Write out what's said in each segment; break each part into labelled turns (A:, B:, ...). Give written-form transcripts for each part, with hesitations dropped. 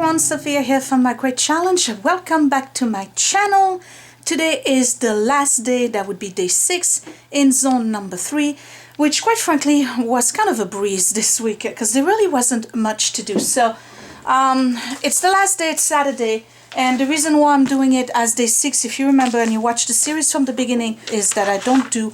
A: everyone, Sophia here from My Great Challenge. Welcome back to my channel. Today is the last day, that would be day 6 in zone number 3, which quite frankly was kind of a breeze this week because there really wasn't much to do. So it's the last day, it's Saturday, and the reason why I'm doing it as day 6, if you remember and you watched the series from the beginning, is that I don't do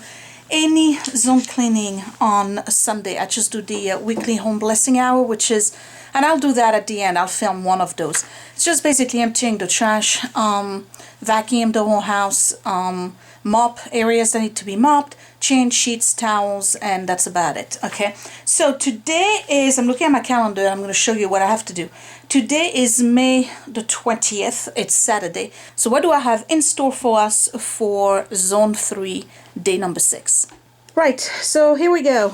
A: any zone cleaning on a Sunday. I just do the weekly home blessing hour, which is, and I'll do that at the end. I'll film one of those. It's just basically emptying the trash, vacuum the whole house, mop areas that need to be mopped, change sheets, towels, and that's about it. Okay, so today is, I'm looking at my calendar, I'm going to show you what I have to do. Today is May the 20th, it's Saturday. So what do I have in store for us for zone 3, day number 6? Right, so here we go.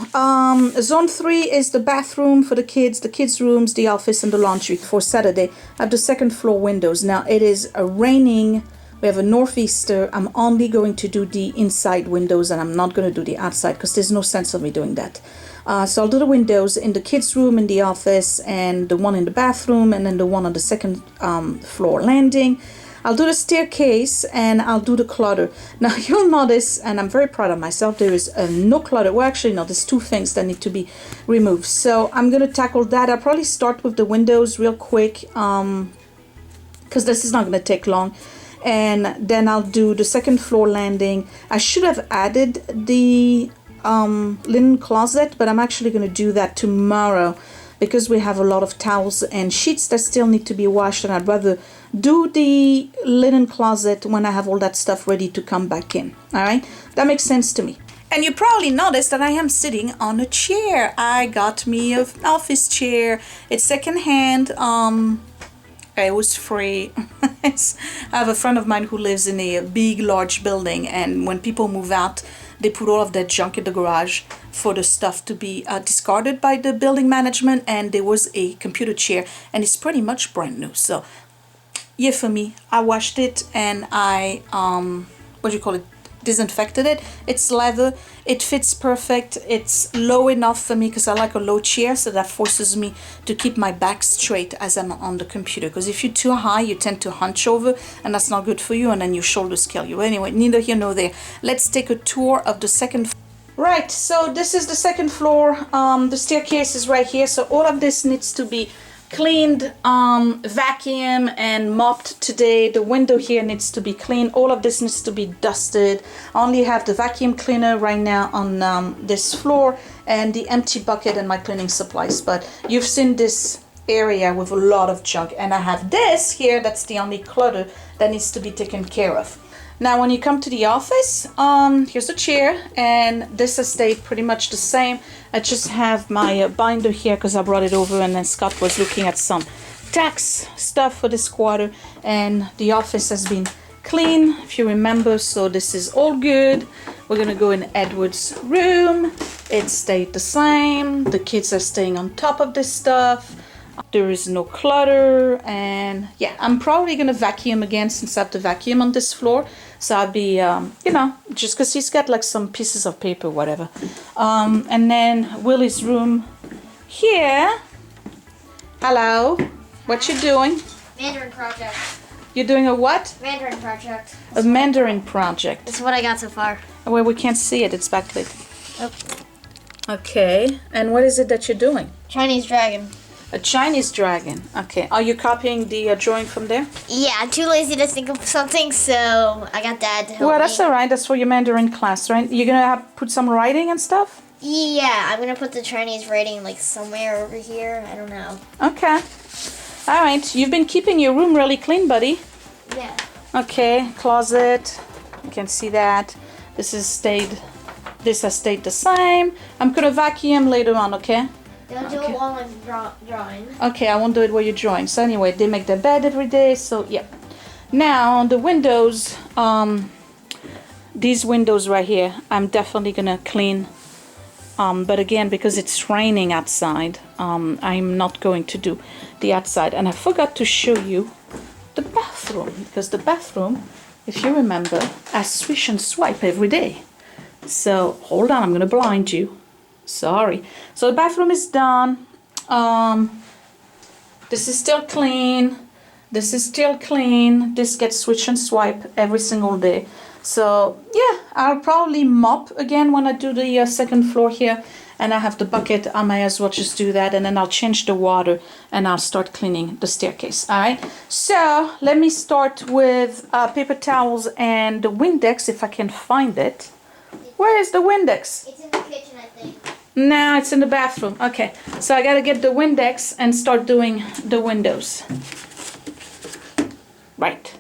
A: Zone 3 is the bathroom for the kids' rooms, the office, and the laundry for Saturday. I have the second floor windows. Now it is raining. We have a northeaster. I'm only going to do the inside windows and I'm not going to do the outside because there's no sense of me doing that. So I'll do the windows in the kids' room, in the office, and the one in the bathroom, and then the one on the second floor landing. I'll do the staircase and I'll do the clutter. Now you'll notice, and I'm very proud of myself, there is no clutter. Well, actually no, there's 2 things that need to be removed. So I'm going to tackle that. I'll probably start with the windows real quick because this is not going to take long. And then I'll do the second floor landing. I should have added the linen closet, but I'm actually going to do that tomorrow because we have a lot of towels and sheets that still need to be washed, and I'd rather do the linen closet when I have all that stuff ready to come back in. All right, that makes sense to me. And you probably noticed that I am sitting on a chair. I got me an office chair. It's secondhand. It was free. I have a friend of mine who lives in a big, large building, and when people move out, they put all of that junk in the garage for the stuff to be discarded by the building management, and there was a computer chair, and it's pretty much brand new. So, yeah, for me, I washed it, and I, what do you call it, disinfected it. It's leather, it fits perfect, it's low enough for me because I like a low chair, so that forces me to keep my back straight as I'm on the computer, because if you're too high you tend to hunch over and that's not good for you, and then your shoulders kill you. Anyway, neither here nor there. Let's take a tour of the second floor. Right, so this is the second floor. The staircase is right here, so all of this needs to be cleaned, vacuum and mopped today. The window here needs to be cleaned. All of this needs to be dusted. I only have the vacuum cleaner right now on this floor and the empty bucket and my cleaning supplies, but you've seen this area with a lot of junk, and I have this here that's the only clutter that needs to be taken care of. Now when you come to the office, here's a chair, and this has stayed pretty much the same. I just have my binder here because I brought it over, and then Scott was looking at some tax stuff for this quarter, and the office has been clean, if you remember, so this is all good. We're gonna go in Edward's room. It stayed the same. The kids are staying on top of this stuff. There is no clutter, and yeah, I'm probably gonna vacuum again since I have the vacuum on this floor. So I'll be, you know, just because he's got like some pieces of paper, whatever. And then Willie's room here. Hello, what you doing?
B: Mandarin project.
A: You're doing a what?
B: Mandarin project.
A: A Mandarin project.
B: That's what I got so far.
A: Well, we can't see it, it's backlit.
B: Oh.
A: Okay, and what is it that you're doing?
B: Chinese dragon.
A: A Chinese dragon. Okay. Are you copying the drawing from there?
B: Yeah, I'm too lazy to think of something, so I got Dad to help
A: Well, that's
B: me.
A: all right. That's for your Mandarin class, right? You're going to have put some writing and stuff?
B: Yeah, I'm going to put the Chinese writing like somewhere over here. I don't know.
A: Okay. All right. You've been keeping your room really clean, buddy.
B: Yeah.
A: Okay. Closet. You can see that. This has stayed the same. I'm going to vacuum later on, okay?
B: Don't do it while I'm drawing.
A: Okay, I won't do it while you're drawing. So anyway, they make their bed every day, so yeah. Now, the windows, these windows right here, I'm definitely gonna clean. But again, because it's raining outside, I'm not going to do the outside. And I forgot to show you the bathroom, because the bathroom, if you remember, I swish and swipe every day. So, hold on, I'm gonna blind you. Sorry. So the bathroom is done. This is still clean. This is still clean. This gets switch and swipe every single day. So yeah, I'll probably mop again when I do the second floor here. And I have the bucket, I might as well just do that, and then I'll change the water and I'll start cleaning the staircase. All right, so let me start with paper towels and the Windex if I can find it. Where is the Windex?
B: It's in the kitchen, I think.
A: No, it's in the bathroom. Okay, so I gotta get the Windex and start doing the windows. Right.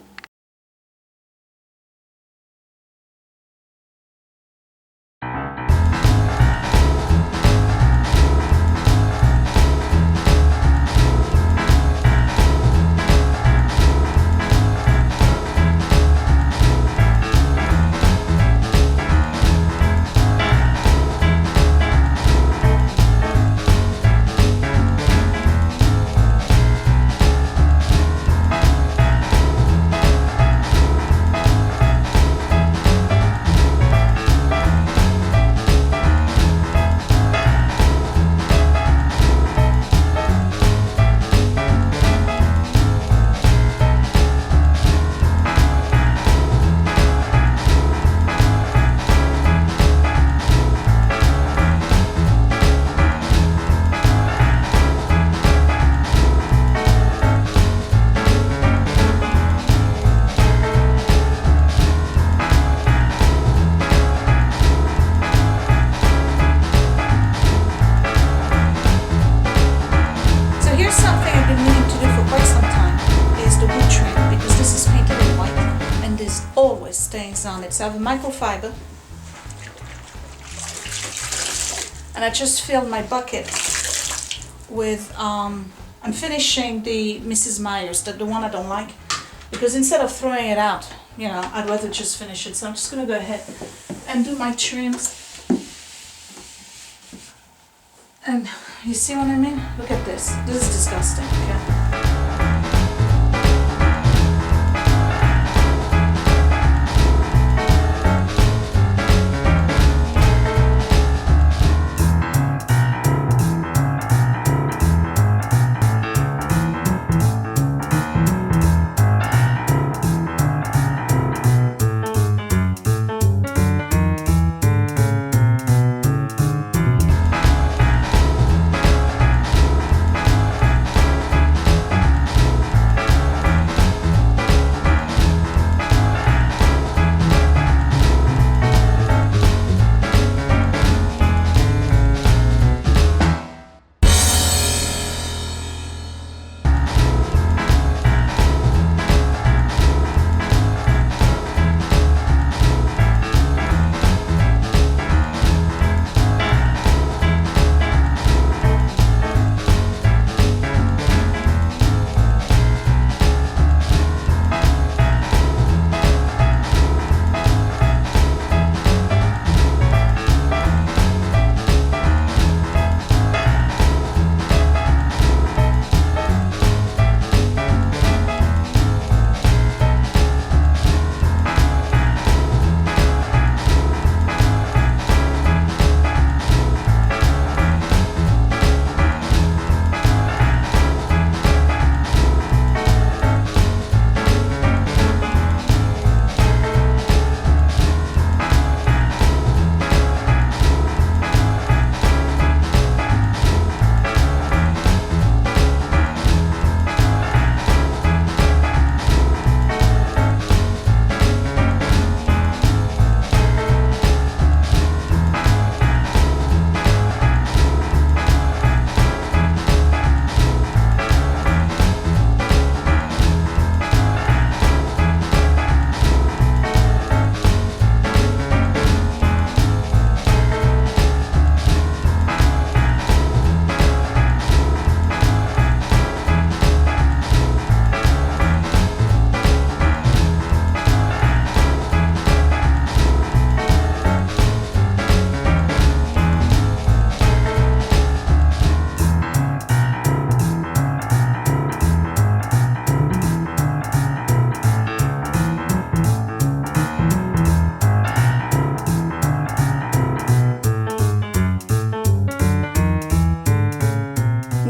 A: Stains on it. So I have a microfiber, and I just filled my bucket with I'm finishing the Mrs. Meyer's, the one I don't like, because instead of throwing it out, you know, I'd rather just finish it. So I'm just gonna go ahead and do my trims. And you see what I mean? Look at this. This is disgusting, okay?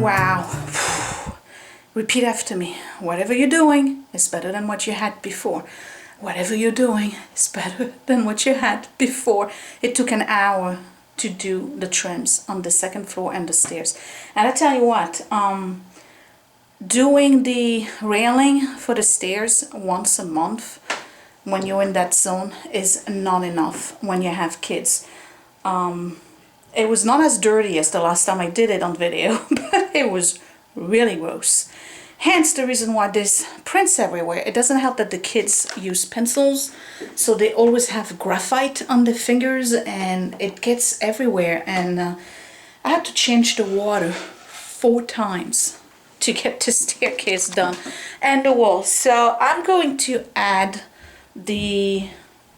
A: Wow. Repeat after me. Whatever you're doing is better than what you had before. Whatever you're doing is better than what you had before. It took an hour to do the trims on the second floor and the stairs. And I tell you what, doing the railing for the stairs once a month when you're in that zone is not enough when you have kids. It was not as dirty as the last time I did it on video, but it was really gross. Hence the reason why there's prints everywhere. It doesn't help that the kids use pencils, so they always have graphite on their fingers and it gets everywhere. And I had to change the water 4 times to get the staircase done and the wall. So I'm going to add the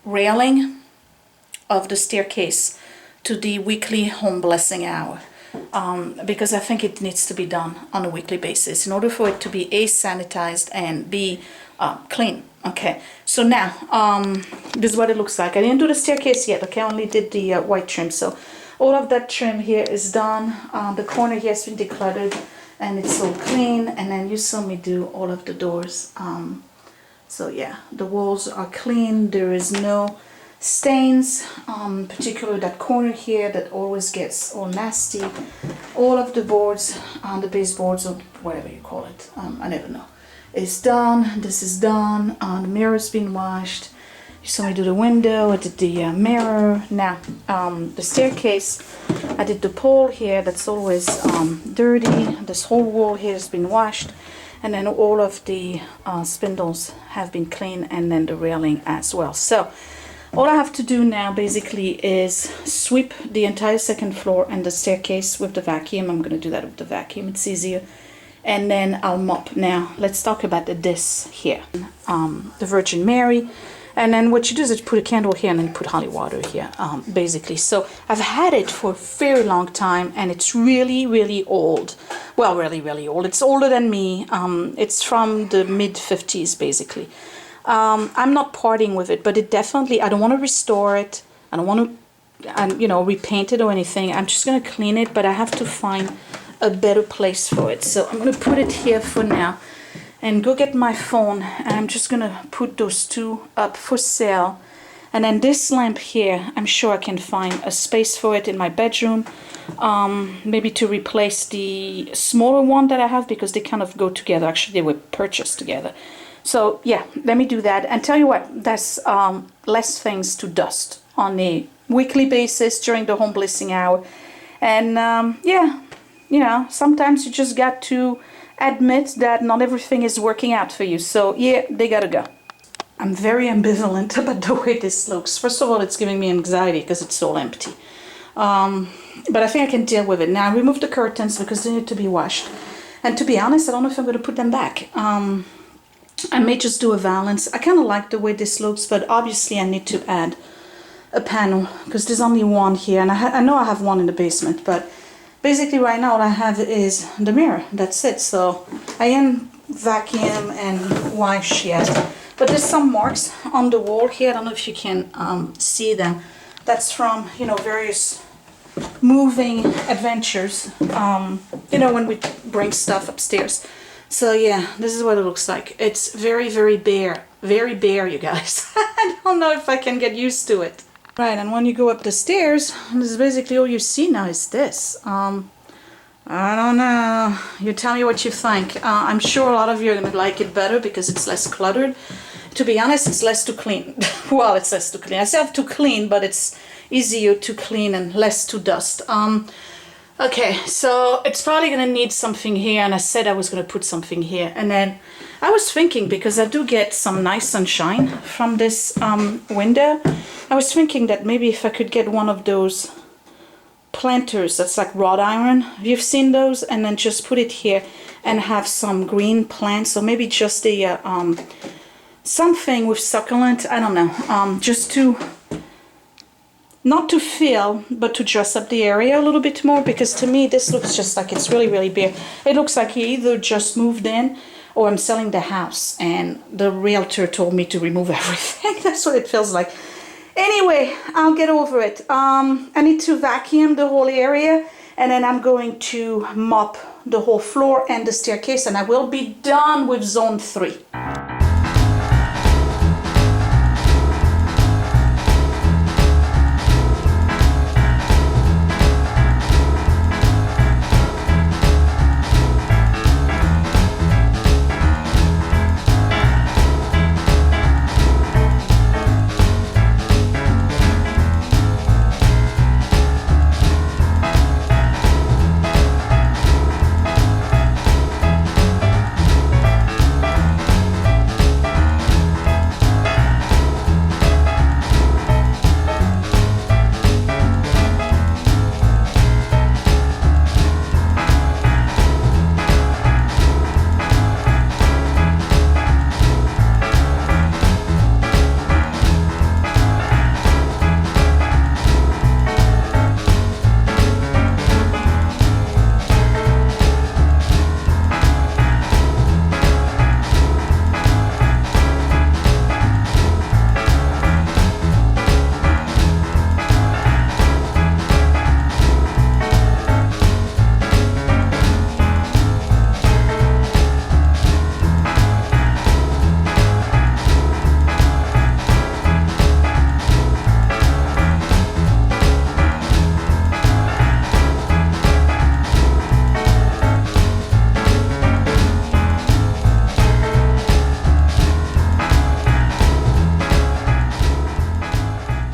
A: railing of the staircase to the weekly home blessing hour. Because I think it needs to be done on a weekly basis in order for it to be A, sanitized, and B, clean. Okay, so now this is what it looks like. I didn't do the staircase yet, okay, I only did the white trim. So all of that trim here is done. The corner here has been decluttered and it's all clean, and then you saw me do all of the doors. So yeah, the walls are clean, there is no stains, particularly that corner here that always gets all nasty. All of the boards, the baseboards or whatever you call it, I never know, is done. This is done. The mirror's been washed. You saw me do the window, I did the mirror. Now the staircase, I did the pole here that's always dirty. This whole wall here has been washed, and then all of the spindles have been cleaned, and then the railing as well. So all I have to do now basically is sweep the entire second floor and the staircase with the vacuum. I'm going to do that with the vacuum, it's easier. And then I'll mop. Now let's talk about this here, the Virgin Mary. And then what you do is you put a candle here and then you put holy water here, basically. So I've had it for a very long time and it's really, really old. Well, really, really old. It's older than me. It's from the mid-50s, basically. I'm not parting with it, but it definitely, I don't want to restore it. I don't want to, you know, repaint it or anything. I'm just going to clean it, but I have to find a better place for it. So I'm going to put it here for now and go get my phone. And I'm just going to put those 2 up for sale. And then this lamp here, I'm sure I can find a space for it in my bedroom. Maybe to replace the smaller one that I have, because they kind of go together. Actually, they were purchased together. So yeah, let me do that. And tell you what, that's less things to dust on a weekly basis during the home blessing hour. And yeah, you know, sometimes you just got to admit that not everything is working out for you. So yeah, they gotta go. I'm very ambivalent about the way this looks. First of all, it's giving me anxiety because it's all empty. But I think I can deal with it. Now I removed the curtains because they need to be washed. And to be honest, I don't know if I'm going to put them back. I may just do a valance. I kind of like the way this looks, but obviously I need to add a panel because there's only one here, and I know I have one in the basement, but basically right now all I have is the mirror. That's it. So I am vacuum and wash yet, but there's some marks on the wall here. I don't know if you can see them. That's from, you know, various moving adventures, you know, when we bring stuff upstairs. So yeah, this is what it looks like. It's very, very bare, you guys. I don't know if I can get used to it. Right, and when you go up the stairs, this is basically all you see now is this. I don't know. You tell me what you think. I'm sure a lot of you are gonna like it better because it's less cluttered. To be honest, it's less to clean. Well, it's less to clean. I still have to clean, but it's easier to clean and less to dust. Okay, so it's probably gonna need something here, and I said I was gonna put something here. And then I was thinking, because I do get some nice sunshine from this window, I was thinking that maybe if I could get one of those planters that's like wrought iron. You've seen those, and then just put it here and have some green plants. So maybe just a something with succulent, I don't know, just to not to fill, but to dress up the area a little bit more, because to me this looks just like it's really, really bare. It looks like he either just moved in or I'm selling the house and the realtor told me to remove everything. That's what it feels like. Anyway, I'll get over it. I need to vacuum the whole area, and then I'm going to mop the whole floor and the staircase, and I will be done with zone 3.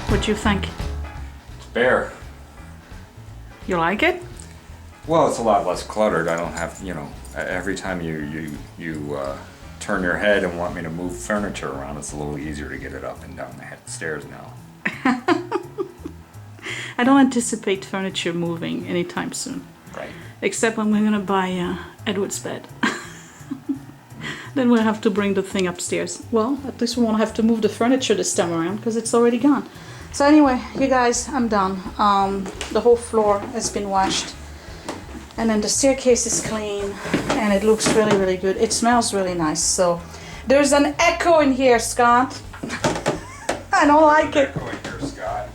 A: What do you think?
C: It's bare.
A: You like it?
C: Well, it's a lot less cluttered. I don't have, you know, every time you turn your head and want me to move furniture around, it's a little easier to get it up and down the stairs now.
A: I don't anticipate furniture moving anytime soon.
C: Right.
A: Except when we're gonna buy Edward's bed. Then we'll have to bring the thing upstairs. Well, at least we won't have to move the furniture this time around because it's already gone. So anyway, you guys, I'm done. The whole floor has been washed. And then the staircase is clean and it looks really, really good. It smells really nice. So there's an echo in here, Scott. I don't like it.
C: Echo in here, Scott.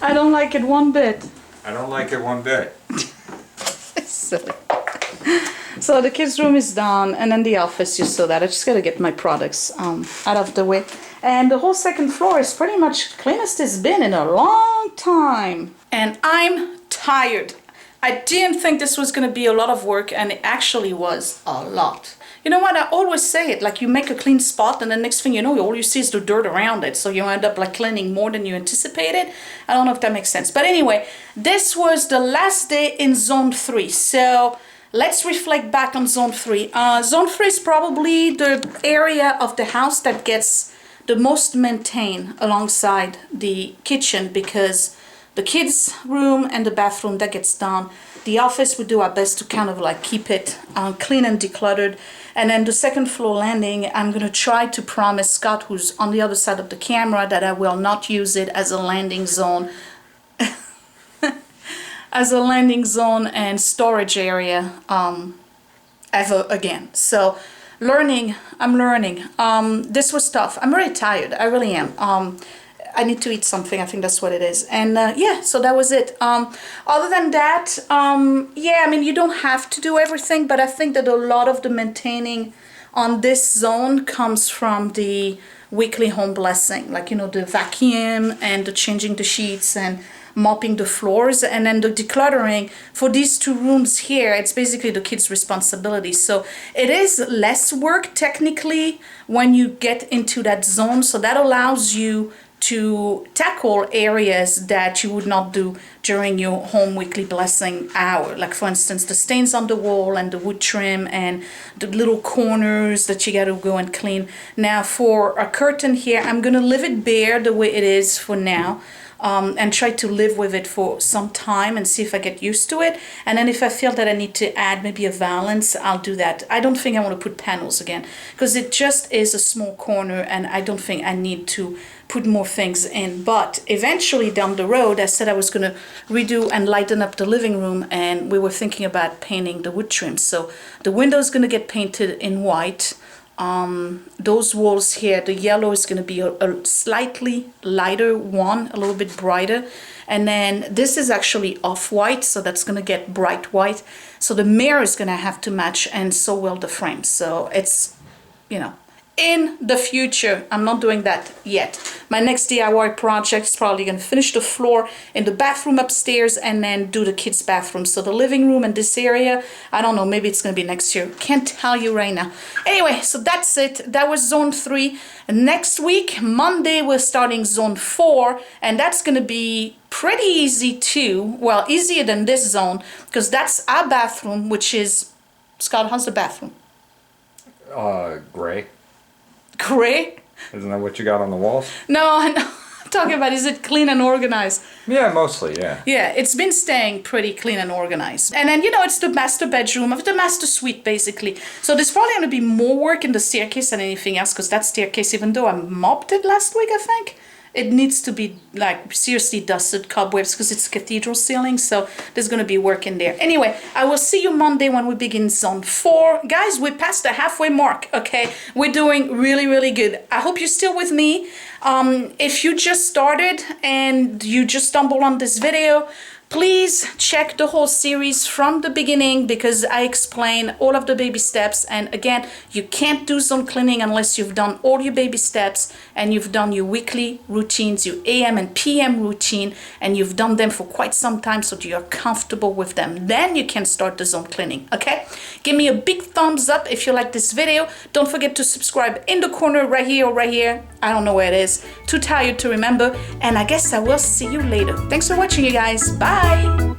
A: I don't like it one bit.
C: I don't like it one bit.
A: Silly. So the kids' room is done, and then the office, you saw that. I just gotta get my products out of the way. And the whole second floor is pretty much clean as it's been in a long time. And I'm tired. I didn't think this was gonna be a lot of work, and it actually was a lot. You know what, I always say it, like you make a clean spot and the next thing you know, all you see is the dirt around it. So you end up like cleaning more than you anticipated. I don't know if that makes sense. But anyway, this was the last day in zone 3. So let's reflect back on zone 3. Zone 3 is probably the area of the house that gets the most maintained alongside the kitchen, because the kids' room and the bathroom, that gets done. The office, we do our best to kind of like keep it clean and decluttered. And then the second floor landing, I'm gonna try to promise Scott, who's on the other side of the camera, that I will not use it as a landing zone, as a landing zone and storage area ever again. So I'm learning. This was tough. I'm really tired, I really am. I need to eat something, I think that's what it is. And yeah, so that was it. Other than that, yeah, I mean, you don't have to do everything, but I think that a lot of the maintaining on this zone comes from the weekly home blessing, like, you know, the vacuum and the changing the sheets and mopping the floors, and then the decluttering for these 2 rooms here. It's basically the kids' responsibility. So it is less work technically when you get into that zone. So that allows you to tackle areas that you would not do during your home weekly blessing hour. Like for instance, the stains on the wall and the wood trim and the little corners that you got to go and clean. Now for a curtain here, I'm gonna leave it bare the way it is for now. And try to live with it for some time and see if I get used to it. And then if I feel that I need to add maybe a valance, I'll do that. I don't think I want to put panels again because it just is a small corner and I don't think I need to put more things in. But eventually down the road, I said I was going to redo and lighten up the living room, and we were thinking about painting the wood trim. So the window is going to get painted in white. Those walls here, the yellow is going to be a slightly lighter one, a little bit brighter. And then this is actually off-white, so that's going to get bright white. So the mirror is going to have to match, and so will the frame. So it's, you know, in the future. I'm not doing that yet. My next DIY project is probably going to finish the floor in the bathroom upstairs and then do the kids' bathroom. So the living room and this area, I don't know, maybe it's going to be next year. Can't tell you right now. Anyway, so that's it. That was zone 3. Next week, Monday, we're starting zone 4, and that's going to be pretty easy too. Well, easier than this zone, because that's our bathroom, which is, Scott, how's the bathroom?
C: Gray.
A: Gray?
C: Isn't that what you got on the walls?
A: No, I'm talking about, is it clean and organized?
C: Yeah, mostly, yeah.
A: Yeah, it's been staying pretty clean and organized. And then, you know, it's the master bedroom of the master suite, basically. So there's probably going to be more work in the staircase than anything else, because that staircase, even though I mopped it last week, I think, it needs to be, like, seriously dusted, cobwebs, because it's cathedral ceiling, so there's going to be work in there. Anyway, I will see you Monday when we begin zone 4. Guys, we passed the halfway mark, okay? We're doing really, really good. I hope you're still with me. If you just started and you just stumbled on this video, please check the whole series from the beginning, because I explain all of the baby steps. And again, you can't do zone cleaning unless you've done all your baby steps and you've done your weekly routines, your AM and PM routine, and you've done them for quite some time so you're comfortable with them. Then you can start the zone cleaning, okay? Give me a big thumbs up if you like this video. Don't forget to subscribe in the corner right here or right here. I don't know where it is. Too tired to remember. And I guess I will see you later. Thanks for watching, you guys. Bye.